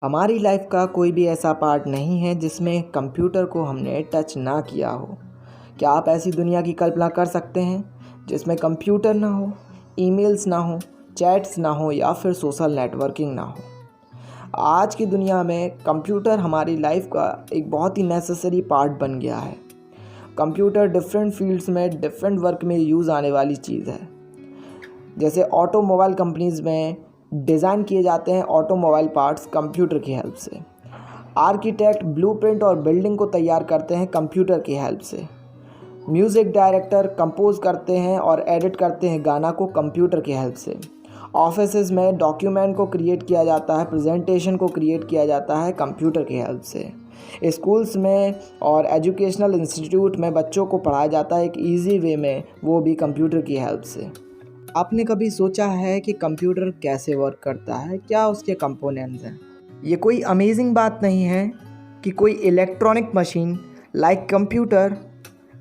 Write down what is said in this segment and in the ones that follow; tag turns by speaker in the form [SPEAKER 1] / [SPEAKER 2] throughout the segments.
[SPEAKER 1] हमारी लाइफ का कोई भी ऐसा पार्ट नहीं है जिसमें कंप्यूटर को हमने टच ना किया हो। क्या आप ऐसी दुनिया की कल्पना कर सकते हैं जिसमें कंप्यूटर ना हो, ईमेल्स ना हो, चैट्स ना हो या फिर सोशल नेटवर्किंग ना हो। आज की दुनिया में कंप्यूटर हमारी लाइफ का एक बहुत ही नेसेसरी पार्ट बन गया है। कंप्यूटर डिफरेंट फील्ड्स में डिफरेंट वर्क में यूज़ आने वाली चीज़ है। जैसे ऑटोमोबाइल कंपनीज़ में डिज़ाइन किए जाते हैं ऑटोमोबाइल पार्ट्स कंप्यूटर की हेल्प से। आर्किटेक्ट ब्लूप्रिंट और बिल्डिंग को तैयार करते हैं कंप्यूटर की हेल्प से। म्यूज़िक डायरेक्टर कंपोज करते हैं और एडिट करते हैं गाना को कंप्यूटर की हेल्प से। ऑफिसेज में डॉक्यूमेंट को क्रिएट किया जाता है, प्रेजेंटेशन को क्रिएट किया जाता है कंप्यूटर की हेल्प से। स्कूल्स में और एजुकेशनल इंस्टीट्यूट में बच्चों को पढ़ाया जाता है एक ईजी वे में, वो भी कंप्यूटर की हेल्प से। आपने कभी सोचा है कि कंप्यूटर कैसे वर्क करता है, क्या उसके कंपोनेंट्स हैं? ये कोई अमेजिंग बात नहीं है कि कोई इलेक्ट्रॉनिक मशीन लाइक कंप्यूटर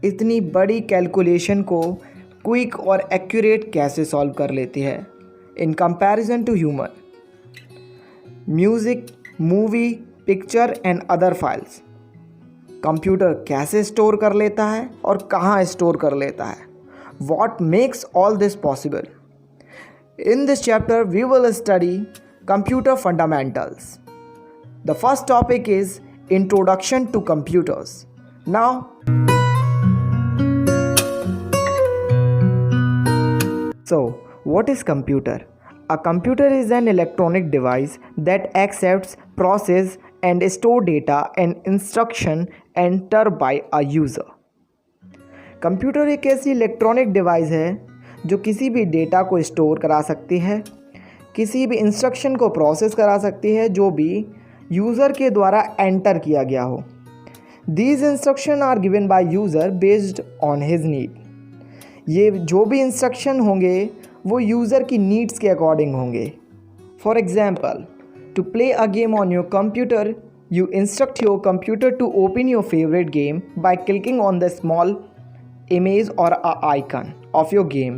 [SPEAKER 1] इतनी बड़ी कैलकुलेशन को क्विक और एक्यूरेट कैसे सॉल्व कर लेती है in comparison to human. Music, movie, picture and other files computer कैसे स्टोर कर लेता है और कहाँ स्टोर कर लेता है। What makes all this possible? In this chapter, we will study computer fundamentals. The first topic is Introduction to Computers. Now, so what is computer? A computer is an electronic device that accepts, processes, and store data and instruction entered by a user. Computer एक ऐसी electronic device है जो किसी भी data को store करा सकती है, किसी भी इंस्ट्रक्शन को प्रोसेस करा सकती है जो भी यूज़र के द्वारा एंटर किया गया हो। These instructions are given by user based on his need. ये जो भी इंस्ट्रक्शन होंगे वो यूज़र की नीड्स के अकॉर्डिंग होंगे। For example, to play a game on your computer, you instruct your computer to open your favourite game by clicking on the small image or a icon of your game.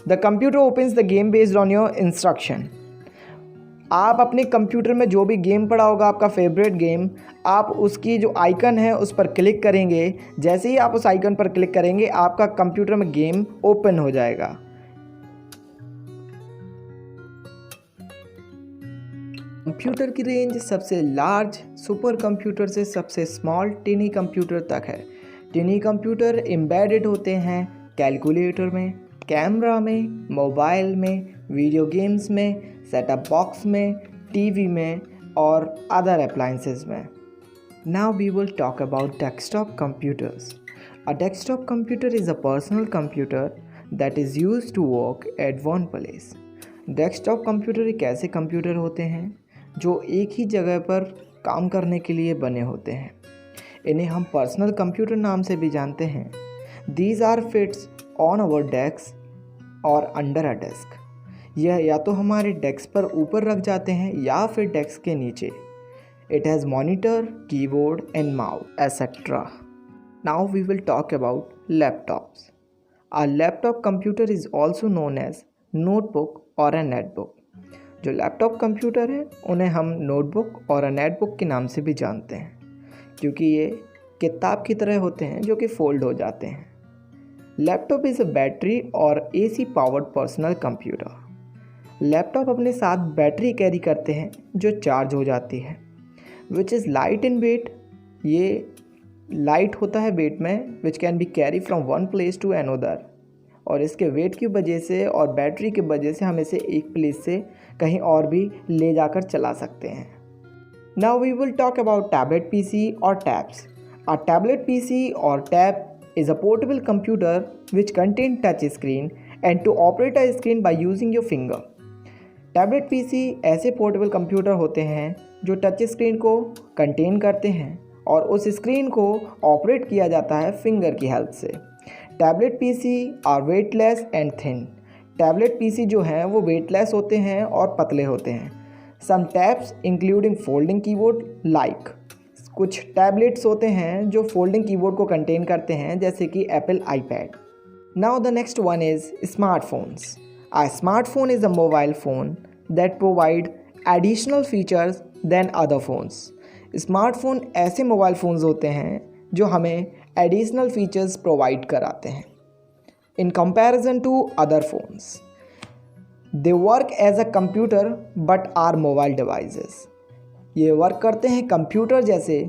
[SPEAKER 1] The computer opens the game based on your instruction. आप अपने computer में जो भी game पड़ा होगा, आपका favourite game, आप उसकी जो आइकन है उस पर क्लिक करेंगे। जैसे ही आप उस आइकन पर क्लिक करेंगे आपका कंप्यूटर में गेम ओपन हो जाएगा। कंप्यूटर की रेंज सबसे लार्ज सुपर कंप्यूटर से सबसे स्मॉल टिनी कंप्यूटर तक है। टिनी कंप्यूटर एम्बेडेड होते हैं कैलकुलेटर में, कैमरा में, मोबाइल में, वीडियो गेम्स में, सेटअप बॉक्स में, टीवी में और अदर अप्लायंसेस में। Now we will talk about desktop computers. A desktop computer is a personal computer that is used to work at one place. Desktop computer एक ऐसे computer होते हैं जो एक ही जगह पर काम करने के लिए बने होते हैं। इन्हें हम पर्सनल कंप्यूटर नाम से भी जानते हैं। These are fits on our desk और अंडर अ डेस्क। यह या तो हमारे डेस्क पर ऊपर रख जाते हैं या फिर डेस्क के नीचे। It has monitor, keyboard and mouse etcetera. Now we will talk about laptops. A laptop computer is also known as notebook और अ नेटबुक। जो लैपटॉप कंप्यूटर है उन्हें हम नोटबुक और अ नेटबुक के नाम से भी जानते हैं, क्योंकि ये किताब की तरह होते हैं जो कि फोल्ड हो जाते हैं। लैपटॉप इज़ अ बैटरी और AC powered personal computer. Laptop अपने साथ बैटरी कैरी करते हैं जो चार्ज हो जाती है, which is light in weight. ये लाइट होता है वेट में, which can be carry from one place to another. और इसके वेट की वजह से और बैटरी की वजह से हम इसे एक प्लेस से कहीं और भी ले जाकर चला सकते हैं। Now we will talk about tablet PC or tabs. A tablet PC or tab is a portable computer which contains touch screen and to operate a screen by using your finger. Tablet PC ऐसे portable computer होते हैं जो touch screen को contain करते हैं और उस screen को ऑपरेट किया जाता है फिंगर की हेल्प से। Tablet PC are weightless and thin. Tablet PC जो हैं वो वेटलेस होते हैं और पतले होते हैं। Some tabs including folding keyboard like, कुछ टैबलेट्स होते हैं जो फोल्डिंग कीबोर्ड को कंटेन करते हैं जैसे कि Apple iPad. Now the next one is smartphones. A smartphone is a mobile phone that provide additional features than other phones. Smartphone ऐसे मोबाइल फ़ोन्स होते हैं जो हमें एडिशनल फीचर्स प्रोवाइड कराते हैं in comparison to other phones. They work as a computer but are mobile devices. ये work करते हैं कंप्यूटर जैसे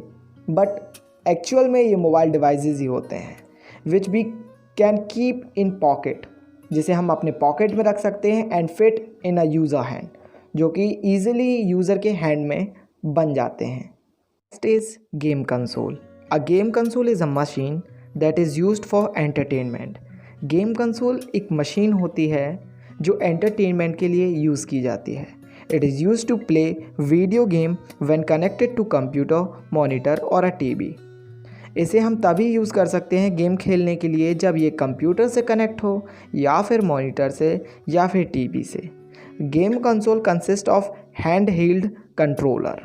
[SPEAKER 1] बट एक्चुअल में ये मोबाइल डिवाइसेस ही होते हैं which we can keep in pocket, जिसे हम अपने पॉकेट में रख सकते हैं and fit in a user hand, जो कि ईजिली यूज़र के हैंड में बन जाते हैं। Next is game console. A game console is a machine that is used for entertainment. Game console एक मशीन होती है जो एंटरटेनमेंट के लिए यूज़ की जाती है। It is use to play video game when connected to computer, monitor और अ टीवी। इसे हम तभी यूज़ कर सकते हैं गेम खेलने के लिए जब ये कंप्यूटर से कनेक्ट हो या फिर मॉनिटर से या फिर टीवी से। Game console consist of hand held controller.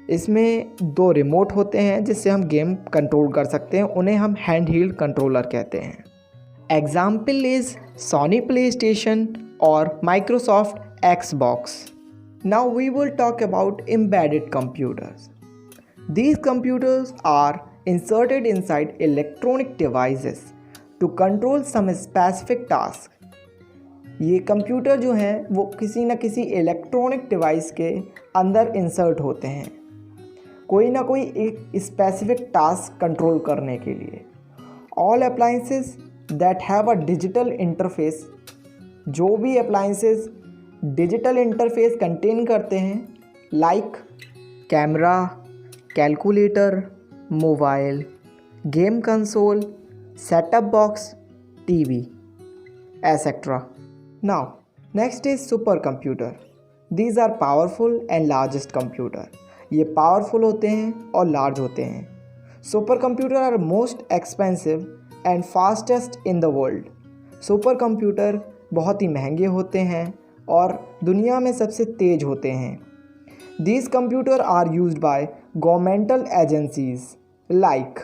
[SPEAKER 1] इसमें 2 रिमोट होते हैं जिससे हम गेम कंट्रोल कर सकते हैं, उन्हें हम हैंड हेल्ड कंट्रोलर कहते हैं। Example is Sony PlayStation और Microsoft Xbox. Now we will talk about embedded computers. These computers are inserted inside electronic devices to control some specific task. ये computer जो हैं वो किसी न किसी इलेक्ट्रॉनिक डिवाइस के अंदर इंसर्ट होते हैं कोई ना कोई एक स्पेसिफिक टास्क कंट्रोल करने के लिए। All appliances that have a digital interface, जो भी अप्लायंसेस डिजिटल इंटरफेस कंटेन करते हैं, like camera, calculator, mobile, game console, setup box, TV, etcetera. Now next is super computer. These are powerful and largest computer. ये powerful होते हैं और large होते हैं। Super computer are most expensive and fastest in the world. Super computer बहुत ही महंगे होते हैं और दुनिया में सबसे तेज होते हैं। These computers are used by governmental agencies like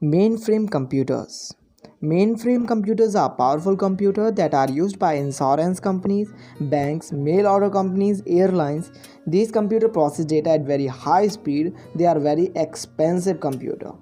[SPEAKER 1] mainframe computers. Mainframe computers are powerful computers that are used by insurance companies, banks, mail order companies, airlines. These computers process data at very high speed. They are very expensive computer.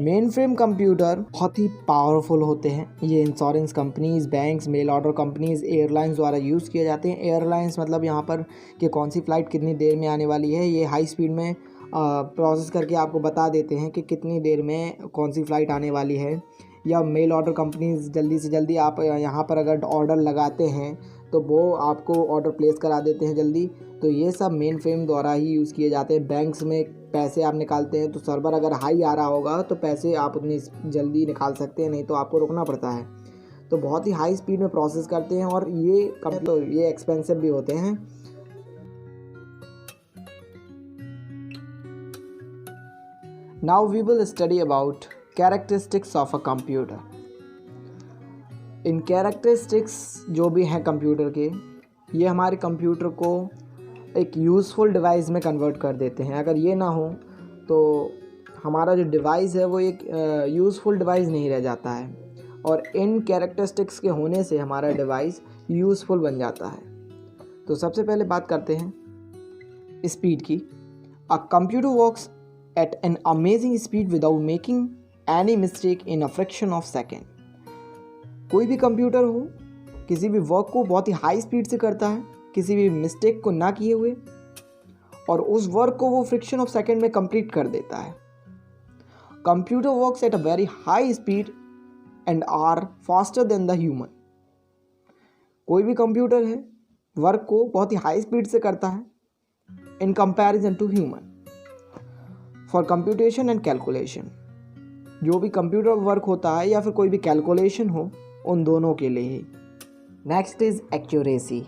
[SPEAKER 1] Mainframe computer बहुत ही powerful होते हैं। ये insurance companies, banks, mail order companies, airlines द्वारा use किए जाते हैं। Airlines मतलब यहाँ पर कि कौन सी फ़्लाइट कितनी देर में आने वाली है, ये हाई स्पीड में प्रोसेस करके आपको बता देते हैं कि कितनी देर में कौन सी फ़्लाइट आने वाली है। या मेल ऑर्डर कंपनीज़ जल्दी से जल्दी आप यहाँ पर अगर ऑर्डर लगाते हैं तो वो आपको ऑर्डर प्लेस करा देते हैं जल्दी। तो ये सब मेन फ्रेम द्वारा ही यूज़ किए जाते हैं। बैंक्स में पैसे आप निकालते हैं तो सर्वर अगर हाई आ रहा होगा तो पैसे आप उतनी जल्दी निकाल सकते हैं, नहीं तो आपको रुकना पड़ता है। तो बहुत ही हाई स्पीड में प्रोसेस करते हैं और ये कंप्यूटर ये एक्सपेंसिव भी होते हैं। Now we will study about characteristics of a computer. In characteristics जो भी हैं कंप्यूटर के, ये हमारे कंप्यूटर को एक यूज़फुल डिवाइस में कन्वर्ट कर देते हैं। अगर ये ना हो तो हमारा जो डिवाइस है वो एक यूज़फुल डिवाइस नहीं रह जाता है, और इन कैरेक्टरिस्टिक्स के होने से हमारा डिवाइस यूज़फुल बन जाता है। तो सबसे पहले बात करते हैं स्पीड की। A computer works eight an amazing speed without making any mistake in a fraction of second. कोई भी कंप्यूटर हो किसी भी वर्क को बहुत ही हाई स्पीड से करता है, किसी भी मिस्टेक को ना किए हुए, और उस वर्क को वो फ्रैक्शन ऑफ सेकेंड में कंप्लीट कर देता है। Computer works at a very high speed and are faster than the human. कोई भी कंप्यूटर है वर्क को बहुत ही हाई स्पीड से करता है in comparison to human for computation and calculation. जो भी कंप्यूटर वर्क होता है या फिर कोई भी कैलकुलेशन हो, उन दोनों के लिए ही। Next is accuracy.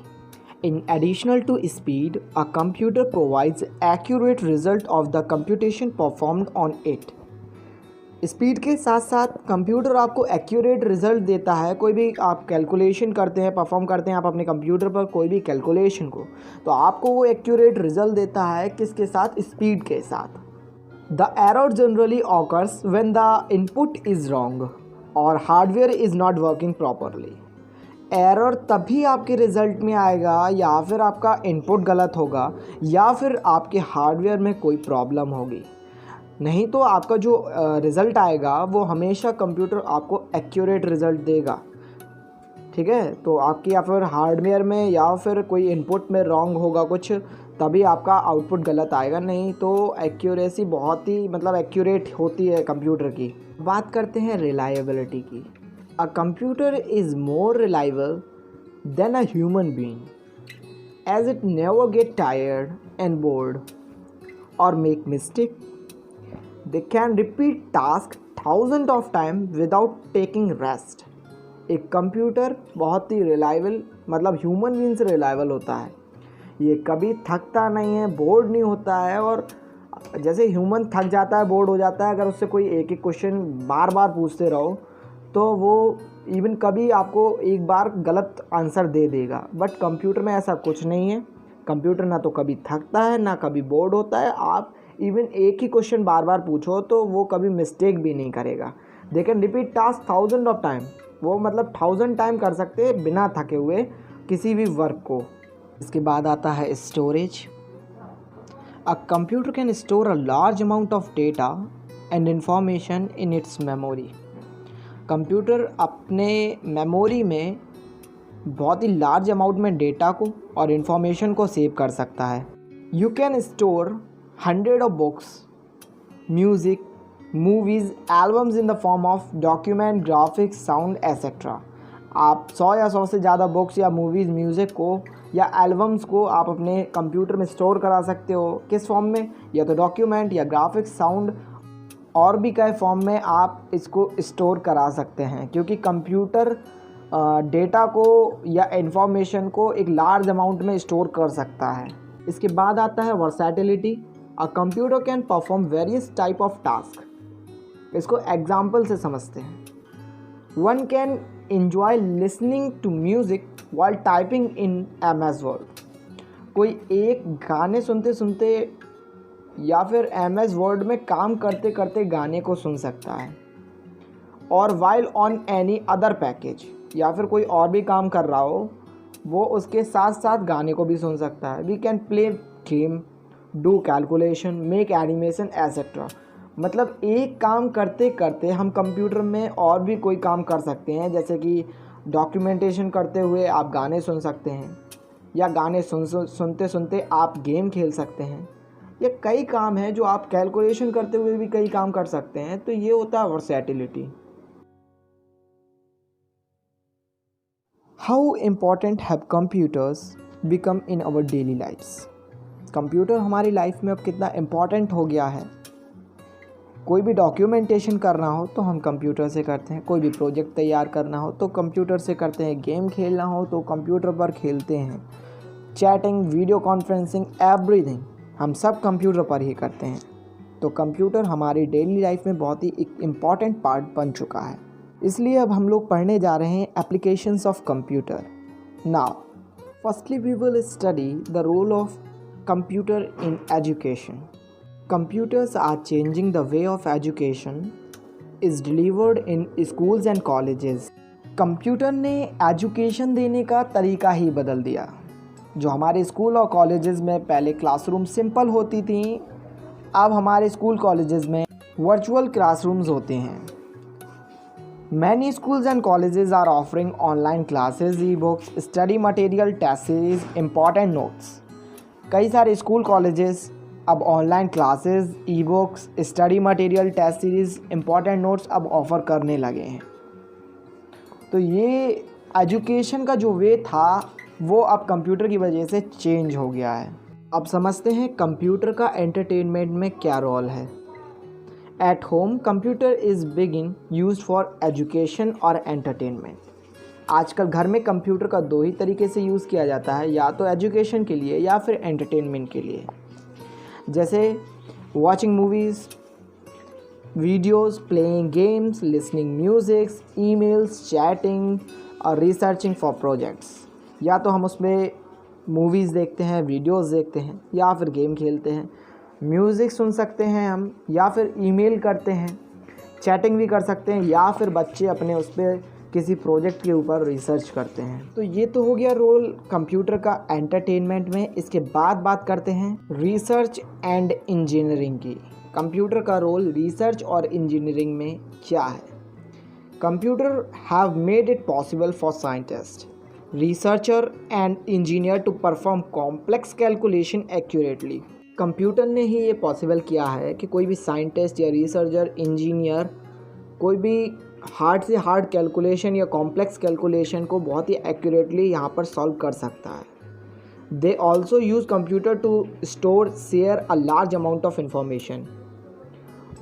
[SPEAKER 1] In addition to speed, a computer provides accurate result of the computation performed on it. Speed के साथ साथ कंप्यूटर आपको एक्यूरेट रिजल्ट देता है। कोई भी आप कैलकुलेशन करते हैं, परफॉर्म करते हैं आप अपने कंप्यूटर पर कोई भी कैलकुलेशन को, तो आपको वो एक्यूरेट रिजल्ट देता है किसके साथ? स्पीड के साथ। The error generally occurs when the input is wrong और hardware is not working properly. Error तभी आपके रिज़ल्ट में आएगा या फिर आपका इनपुट गलत होगा या फिर आपके हार्डवेयर में कोई प्रॉब्लम होगी। नहीं तो आपका जो रिज़ल्ट आएगा वो हमेशा कंप्यूटर आपको एक्यूरेट रिज़ल्ट देगा। ठीक है, तो आपकी या फिर हार्डवेयर में या फिर कोई इनपुट में रॉन्ग होगा कुछ, तभी आपका आउटपुट गलत आएगा। नहीं तो एक्यूरेसी बहुत ही एक्यूरेट होती है कंप्यूटर की। बात करते हैं रिलायबिलिटी की। A computer is more reliable than a human being as it never get tired and bored or make mistake. They can repeat task thousand of time without taking rest. एक computer बहुत ही reliable human being से reliable होता है। ये कभी थकता नहीं है, बोर्ड नहीं होता है। और जैसे ह्यूमन थक जाता है, बोर्ड हो जाता है, अगर उससे कोई एक एक क्वेश्चन बार बार पूछते रहो तो वो इवन कभी आपको एक बार गलत आंसर दे देगा। बट कंप्यूटर में ऐसा कुछ नहीं है। कंप्यूटर ना तो कभी थकता है ना कभी बोर्ड होता है। आप इवन एक ही क्वेश्चन बार बार पूछो तो वो कभी मिस्टेक भी नहीं करेगा। दे can repeat task thousand of time. वो 1000 टाइम कर सकते हैं बिना थके हुए किसी भी वर्क को। इसके बाद आता है storage. A computer can store a large amount of data and information in its memory. Computer अपने मेमोरी में बहुत ही लार्ज अमाउंट में डेटा को और इन्फॉर्मेशन को सेव कर सकता है। You can store 100 of books, music, movies, albums in the form of document, graphics, sound etcetera. आप 100 या 100 से ज़्यादा बुक्स या मूवीज़, म्यूज़िक को या एल्बम्स को आप अपने कंप्यूटर में स्टोर करा सकते हो। किस फॉर्म में? या तो डॉक्यूमेंट या ग्राफिक्स, साउंड और भी कई फॉर्म में आप इसको स्टोर करा सकते हैं, क्योंकि कंप्यूटर डेटा को या इन्फॉर्मेशन को एक लार्ज अमाउंट में स्टोर कर सकता है। इसके बाद आता है versatility. A computer can perform various type of task. इसको एग्जाम्पल से समझते हैं। One can enjoy listening to music while typing in MS Word। कोई एक गाने सुनते सुनते या फिर MS Word में काम करते करते गाने को सुन सकता है। और while on any other package, या फिर कोई और भी काम कर रहा हो वो उसके साथ साथ गाने को भी सुन सकता है। We can play game, do calculation, make animation etc। एक काम करते करते हम कंप्यूटर में और भी कोई काम कर सकते हैं, जैसे कि डॉक्यूमेंटेशन करते हुए आप गाने सुन सकते हैं या गाने सुनते सुनते आप गेम खेल सकते हैं। ये कई काम हैं जो आप कैलकुलेशन करते हुए भी कई काम कर सकते हैं। तो ये होता है versatility. How important have computers become in our daily lifes. Computer हमारी लाइफ में अब कितना इम्पॉर्टेंट हो गया है। कोई भी डॉक्यूमेंटेशन करना हो तो हम कंप्यूटर से करते हैं, कोई भी प्रोजेक्ट तैयार करना हो तो कंप्यूटर से करते हैं, गेम खेलना हो तो कंप्यूटर पर खेलते हैं, चैटिंग, वीडियो कॉन्फ्रेंसिंग, एवरीथिंग हम सब कंप्यूटर पर ही करते हैं। तो कंप्यूटर हमारी डेली लाइफ में बहुत ही एक इम्पॉर्टेंट पार्ट बन चुका है। इसलिए अब हम लोग पढ़ने जा रहे हैं applications of computer. Now firstly we will study the role of computer in education. Computers are changing the way of education is delivered in schools and colleges। Computer ने एजुकेशन देने का तरीका ही बदल दिया। जो हमारे स्कूल और कॉलेजेस में पहले क्लासरूम सिंपल होती थी, अब हमारे स्कूल कॉलेजेस में वर्चुअल क्लासरूम्स होते हैं। Many schools and colleges are offering online classes, e-books, study material, test series, important notes। कई सारे स्कूल कॉलेजेस अब online classes, e books, study material, test series, important notes अब offer करने लगे हैं। तो ये एजुकेशन का जो वे था वो अब कंप्यूटर की वजह से चेंज हो गया है। अब समझते हैं कंप्यूटर का एंटरटेनमेंट में क्या रोल है। At home computer is begin used for education और एंटरटेनमेंट। आजकल घर में कंप्यूटर का दो ही तरीके से यूज़ किया जाता है, या तो एजुकेशन के लिए या फिर एंटरटेनमेंट के लिए, जैसे watching movies, videos, playing games, listening musics, emails, chatting और रिसर्चिंग फॉर प्रोजेक्ट्स। या तो हम उसमें मूवीज़ देखते हैं, वीडियोज़ देखते हैं या फिर गेम खेलते हैं। म्यूज़िक सुन सकते हैं हम, या फिर ईमेल करते हैं, चैटिंग भी कर सकते हैं, या फिर बच्चे अपने उस पर किसी प्रोजेक्ट के ऊपर रिसर्च करते हैं। तो ये तो हो गया रोल कंप्यूटर का एंटरटेनमेंट में। इसके बाद बात करते हैं रिसर्च एंड इंजीनियरिंग की। कंप्यूटर का रोल रिसर्च और इंजीनियरिंग में क्या है? Computer have made it possible for scientist, researcher and engineer to perform complex calculation accurately. Computer ने ही ये पॉसिबल किया है कि कोई भी साइंटिस्ट या रिसर्चर, इंजीनियर कोई भी हार्ड से हार्ड कैलकुलेशन या कॉम्प्लेक्स कैलकुलेशन को बहुत ही एक्यूरेटली यहाँ पर सॉल्व कर सकता है। They also use computer to store share a large amount of information.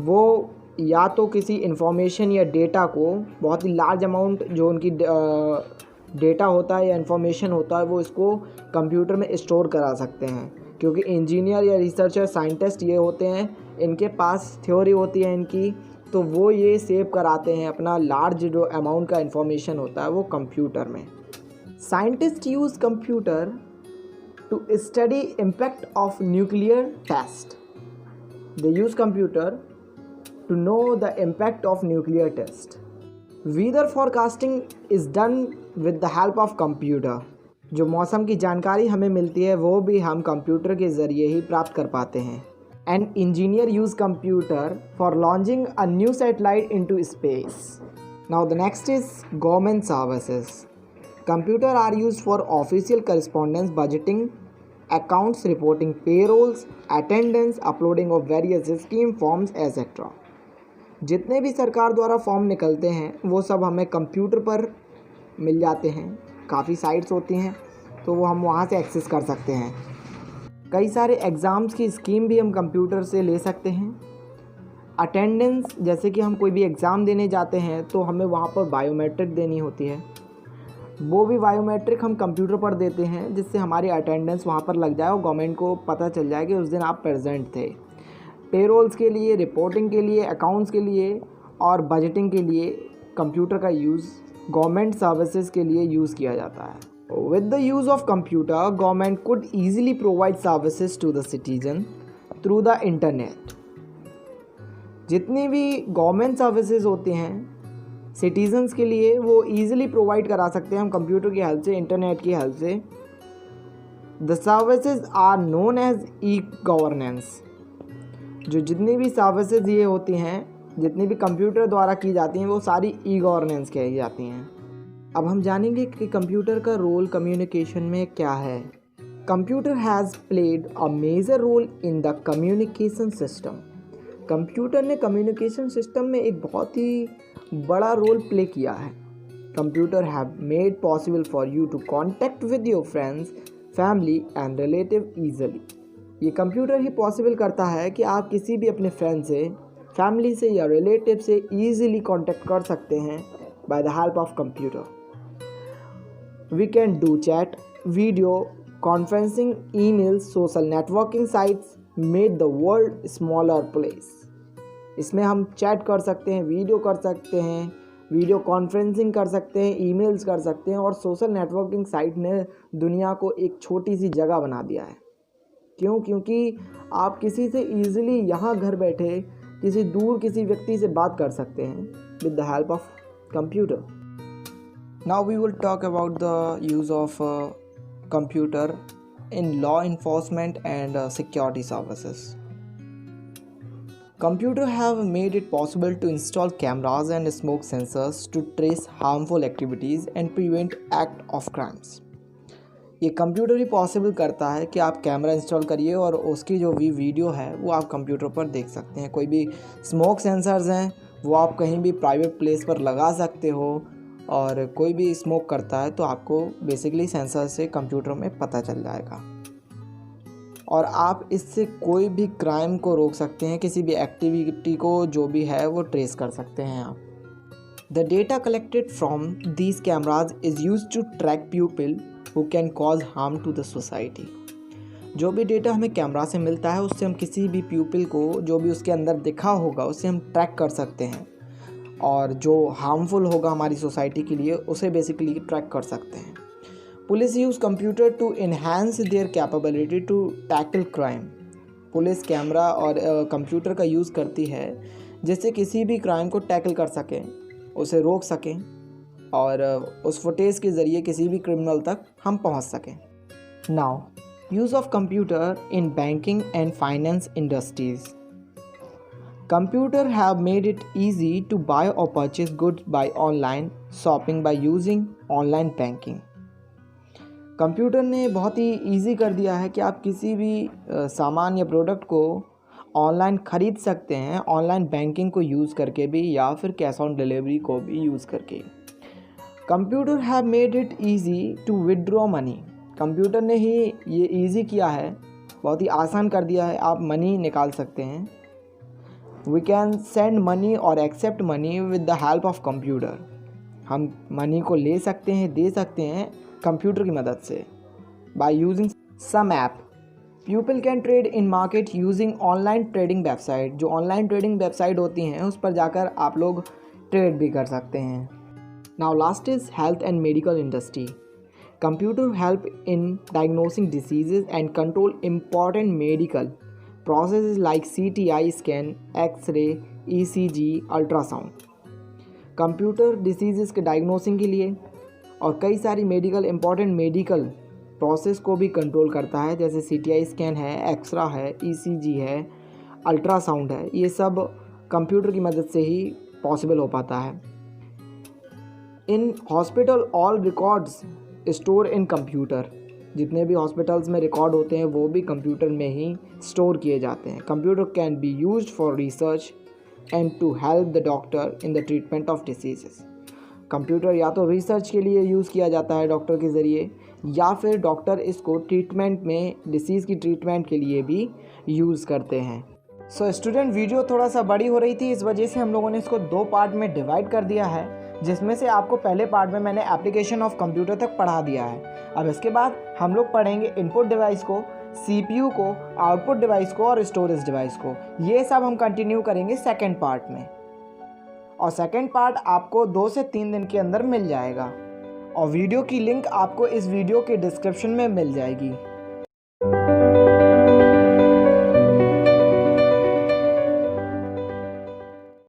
[SPEAKER 1] वो या तो किसी इंफॉर्मेशन या डेटा को बहुत ही लार्ज अमाउंट जो उनकी डेटा होता है या इन्फॉर्मेशन होता है वो इसको कंप्यूटर में स्टोर करा सकते हैं। क्योंकि इंजीनियर या रिसर्चर, साइंटिस्ट ये होते हैं, इनके पास थ्योरी होती है इनकी, तो वो ये सेव कराते हैं अपना लार्ज जो अमाउंट का इन्फॉर्मेशन होता है वो कंप्यूटर में। Scientist use computer to study impact of nuclear test. They use computer to know the impact of nuclear test. Weather forecasting is done with the help of computer. जो मौसम की जानकारी हमें मिलती है वो भी हम कंप्यूटर के ज़रिए ही प्राप्त कर पाते हैं। An engineer use computer for launching a new satellite into space. Now the next is government services. Computer are used for official correspondence, budgeting, accounts, reporting payrolls, attendance, uploading of various scheme forms, etc. जितने भी सरकार द्वारा form निकलते हैं वो सब हमें computer पर मिल जाते हैं। काफ़ी साइट्स होती हैं तो वो हम वहाँ से एक्सेस कर सकते हैं। कई सारे एग्ज़ाम्स की स्कीम भी हम कंप्यूटर से ले सकते हैं। अटेंडेंस, जैसे कि हम कोई भी एग्ज़ाम देने जाते हैं तो हमें वहाँ पर बायोमेट्रिक देनी होती है, वो भी बायोमेट्रिक हम कंप्यूटर पर देते हैं जिससे हमारी अटेंडेंस वहाँ पर लग जाए और गवर्नमेंट को पता चल जाए कि उस दिन आप प्रेजेंट थे। पेरोल्स के लिए, रिपोर्टिंग के लिए, अकाउंट्स के लिए और बजटिंग के लिए कंप्यूटर का यूज़ गवर्नमेंट सर्विसेज के लिए यूज़ किया जाता है। With the use of computer, government could easily provide services to the citizen through the internet. जितनी भी गवर्नमेंट सर्विसेज होती हैं सिटीजन्स के लिए वो ईज़िली प्रोवाइड करा सकते हैं हम कंप्यूटर की हेल्प से, इंटरनेट की हेल्प से। The services are known as e governance. जो जितनी भी सर्विसेज ये होती हैं, जितनी भी कंप्यूटर द्वारा की जाती हैं वो सारी ई गवर्नेंस कही जाती हैं। अब हम जानेंगे कि कंप्यूटर का रोल कम्युनिकेशन में क्या है। Computer has played a major role in the communication system. Computer ने कम्युनिकेशन सिस्टम में एक बहुत ही बड़ा रोल प्ले किया है। Computer have made possible for you to contact with your friends, family and relative easily. ये कंप्यूटर ही पॉसिबल करता है कि आप किसी भी अपने फ्रेंड से, फैमिली से या रिलेटिव से ईज़िली कॉन्टैक्ट कर सकते हैं by the help of computer. We can do chat, video, conferencing, emails, social networking sites made the world smaller place. इसमें हम चैट कर सकते हैं, वीडियो कर सकते हैं, वीडियो कॉन्फ्रेंसिंग कर सकते हैं, ईमेल्स कर सकते हैं और सोशल नेटवर्किंग साइट ने दुनिया को एक छोटी सी जगह बना दिया है। क्यों? क्योंकि आप किसी से ईजिली यहाँ घर बैठे किसी दूर किसी व्यक्ति से बात कर सकते हैं with the help of computer. Now we will talk about the use of computer in law enforcement and security services. Computer have made it possible to install cameras and smoke sensors to trace harmful activities and prevent act of crimes. ये computer ही possible करता है कि आप camera install करिए और उसकी जो भी वीडियो है वो आप कंप्यूटर पर देख सकते हैं। कोई भी स्मोक सेंसर्स हैं वो आप कहीं भी प्राइवेट प्लेस पर लगा सकते हो और कोई भी स्मोक करता है तो आपको बेसिकली सेंसर से कंप्यूटर में पता चल जाएगा और आप इससे कोई भी क्राइम को रोक सकते हैं, किसी भी एक्टिविटी को जो भी है वो ट्रेस कर सकते हैं आप। The data collected from these cameras is use to track people who can cause harm to the society. जो भी डेटा हमें कैमरा से मिलता है उससे हम किसी भी पीपल को जो भी उसके अंदर दिखा होगा उससे हम ट्रैक कर सकते हैं और जो हार्मफुल होगा हमारी सोसाइटी के लिए उसे बेसिकली ट्रैक कर सकते हैं। Police use computer to enhance their capability to tackle crime. Police camera और कंप्यूटर का यूज़ करती है जिससे किसी भी क्राइम को टैकल कर सकें, उसे रोक सकें। और उस फुटेज के ज़रिए किसी भी क्रिमिनल तक हम पहुंच सकें। Now use of computer in banking and finance industries. Computer have made it easy to buy or purchase goods by online shopping by using online banking. Computer ने बहुत ही ईजी कर दिया है कि आप किसी भी सामान या प्रोडक्ट को ऑनलाइन ख़रीद सकते हैं, ऑनलाइन बैंकिंग को यूज़ करके भी या फिर कैश ऑन डिलीवरी को भी यूज़ करके। Computer have made it easy to withdraw money. Computer ने ही ये ईजी किया है, बहुत ही आसान कर दिया है, आप मनी निकाल सकते हैं। We can send money or accept money with the help of computer. हम मनी को ले सकते हैं, दे सकते हैं कंप्यूटर की मदद से। By using some app, people can trade in market using online trading website. जो ऑनलाइन ट्रेडिंग वेबसाइट होती हैं उस पर जाकर आप लोग ट्रेड भी कर सकते हैं। Now last is health and medical industry. Computer help in diagnosing diseases and control important medical processes like CTI scan, X-ray, ECG, ultrasound. Computer disease के डायग्नोसिंग के लिए और कई सारी इम्पॉर्टेंट मेडिकल प्रोसेस को भी कंट्रोल करता है, जैसे CTI स्कैन है, एक्सरा है, ECG है, अल्ट्रासाउंड है। ये सब कंप्यूटर की मदद से ही पॉसिबल हो पाता है। In hospital all records store in computer. जितने भी हॉस्पिटल्स में रिकॉर्ड होते हैं वो भी कंप्यूटर में ही स्टोर किए जाते हैं। Computer can be used for research and to help the doctor in the treatment of diseases. Computer या तो रिसर्च के लिए यूज़ किया जाता है डॉक्टर के ज़रिए, या फिर डॉक्टर इसको ट्रीटमेंट में, डिसीज़ की ट्रीटमेंट के लिए भी यूज़ करते हैं। सो स्टूडेंट, वीडियो थोड़ा सा बड़ी हो रही थी, इस वजह से हम लोगों ने इसको 2 पार्ट में डिवाइड कर दिया है, जिसमें से आपको पहले पार्ट में मैंने एप्लीकेशन ऑफ कंप्यूटर तक पढ़ा दिया है। अब इसके बाद हम लोग पढ़ेंगे इनपुट डिवाइस को, CPU को, आउटपुट डिवाइस को और स्टोरेज डिवाइस को। ये सब हम कंटिन्यू करेंगे सेकेंड पार्ट में, और सेकेंड पार्ट आपको 2 से 3 दिन के अंदर मिल जाएगा, और वीडियो की लिंक आपको इस वीडियो के डिस्क्रिप्शन में मिल जाएगी।